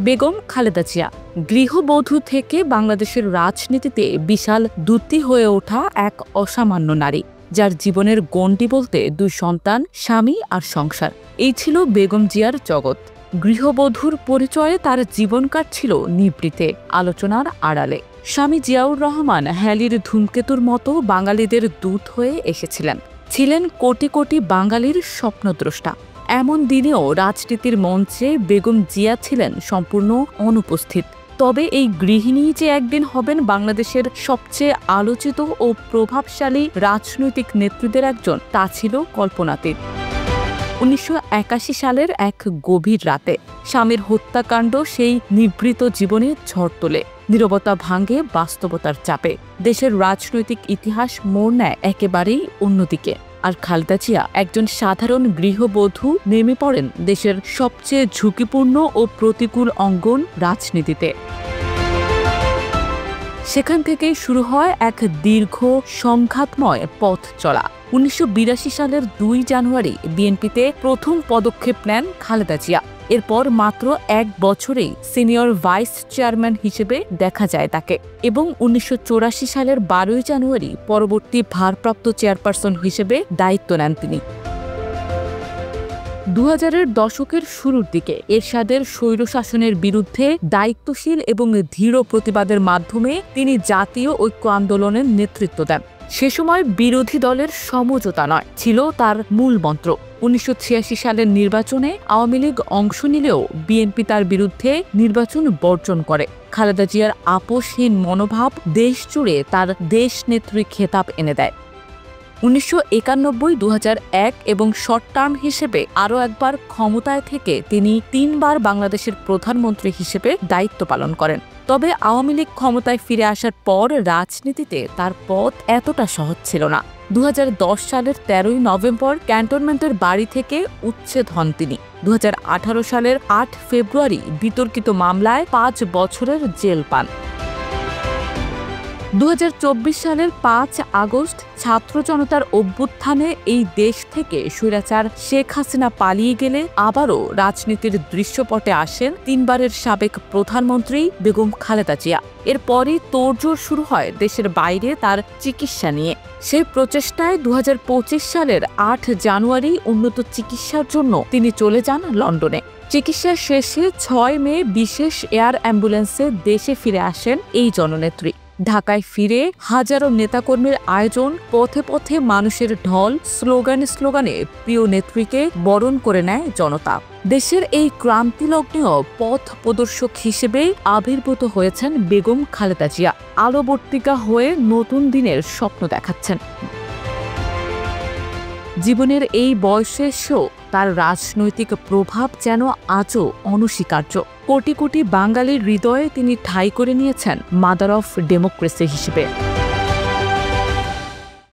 বেগম খালেদা জিয়া গৃহবধূ থেকে বাংলাদেশের রাজনীতিতে বিশাল দূতি হয়ে ওঠা এক অসামান্য নারী, যার জীবনের গণ্ডি বলতে 2 সন্তান, স্বামী আর সংসার। এই ছিল বেগম জিয়ার জগৎ। গৃহবধূর পরিচয়ে তার জীবন কাটছিল নিভৃতে, আলোচনার আড়ালে। স্বামী জিয়াউর রহমান হ্যালির ধূমকেতুর মতো বাঙালিদের দূত হয়ে এসেছিলেন, ছিলেন কোটি কোটি বাঙালির স্বপ্নদ্রষ্টা। এমন দিনেও রাজনীতির মঞ্চে বেগম জিয়া ছিলেন সম্পূর্ণ অনুপস্থিত। তবে এই গৃহিণী যে একদিন হবেন বাংলাদেশের সবচেয়ে আলোচিত ও প্রভাবশালী রাজনৈতিক নেত্রীদের একজন, তা ছিল কল্পনাতীত। 1981 সালের এক গভীর রাতে স্বামীর হত্যাকাণ্ড সেই নিভৃত জীবনে ঝড় তোলে। নীরবতা ভাঙে বাস্তবতার চাপে। দেশের রাজনৈতিক ইতিহাস মোড় নেয় একেবারেই অন্যদিকে। আর খালেদা জিয়া, একজন সাধারণ গৃহবধূ, নেমে পড়েন দেশের সবচেয়ে ঝুঁকিপূর্ণ ও প্রতিকূল অঙ্গন রাজনীতিতে। সেখান থেকেই শুরু হয় এক দীর্ঘ সংঘাতময় পথ চলা। 1982 সালের 2 জানুয়ারি বিএনপিতে প্রথম পদক্ষেপ নেন খালেদা জিয়া। এরপর মাত্র 1 বছরেই সিনিয়র ভাইস চেয়ারম্যান হিসেবে দেখা যায় তাকে, এবং 1984 সালের 12 জানুয়ারি পরবর্তী ভারপ্রাপ্ত চেয়ারপারসন হিসেবে দায়িত্ব নেন তিনি। 2000-এর দশকের শুরুর দিকে এরশাদের স্বৈরশাসনের বিরুদ্ধে দায়িত্বশীল এবং দৃঢ় প্রতিবাদের মাধ্যমে তিনি জাতীয় ঐক্য আন্দোলনের নেতৃত্ব দেন। সে সময় বিরোধী দলের সমঝোতা নয় ছিল তার মূল মন্ত্র। 1986 সালের নির্বাচনে আওয়ামী লীগ অংশ নিলেও বিএনপি তার বিরুদ্ধে নির্বাচন বর্জন করে। খালেদা জিয়ার আপোষহীন মনোভাব দেশ জুড়ে তার দেশনেত্রী খেতাব এনে দেয়। 1991, 2001 এবং শর্ট টার্ম হিসেবে আরও একবার ক্ষমতায় থেকে তিনি 3 বার বাংলাদেশের প্রধানমন্ত্রী হিসেবে দায়িত্ব পালন করেন। তবে আওয়ামী লীগ ক্ষমতায় ফিরে আসার পর রাজনীতিতে তার পথ এতটা সহজ ছিল না। 2010 সালের 13 নভেম্বর ক্যান্টনমেন্টের বাড়ি থেকে উচ্ছেদ হন তিনি। 2018 সালের 8 ফেব্রুয়ারি বিতর্কিত মামলায় 5 বছরের জেল পান। 2024 সালের 5 আগস্ট ছাত্র জনতার অভ্যুত্থানে এই দেশ থেকে স্বৈরাচার শেখ হাসিনা পালিয়ে গেলে আবারও রাজনীতির দৃশ্যপটে আসেন 3 বারের সাবেক প্রধানমন্ত্রী বেগম খালেদা জিয়া। এরপরই তোড়জোড় শুরু হয় দেশের বাইরে তার চিকিৎসা নিয়ে। সেই প্রচেষ্টায় 2025 সালের 8 জানুয়ারি উন্নত চিকিৎসার জন্য তিনি চলে যান লন্ডনে। চিকিৎসা শেষে 6 মে বিশেষ এয়ার অ্যাম্বুলেন্সে দেশে ফিরে আসেন এই জননেত্রী। ঢাকায় ফিরে হাজারো নেতাকর্মীর আয়োজন, পথে পথে মানুষের ঢল, স্লোগানে স্লোগানে প্রিয় নেত্রীকে বরণ করে নেয় জনতা। দেশের এই ক্রান্তিলগ্নেও পথ প্রদর্শক হিসেবে আবির্ভূত হয়েছেন বেগম খালেদা জিয়া। আলোবর্তিকা হয়ে নতুন দিনের স্বপ্ন দেখাচ্ছেন। জীবনের এই বয়সে এসেও তার রাজনৈতিক প্রভাব যেন আজও অনস্বীকার্য। কোটি কোটি বাঙালির হৃদয়ে তিনি ঠাঁই করে নিয়েছেন মাদার অফ ডেমোক্রেসি হিসেবে।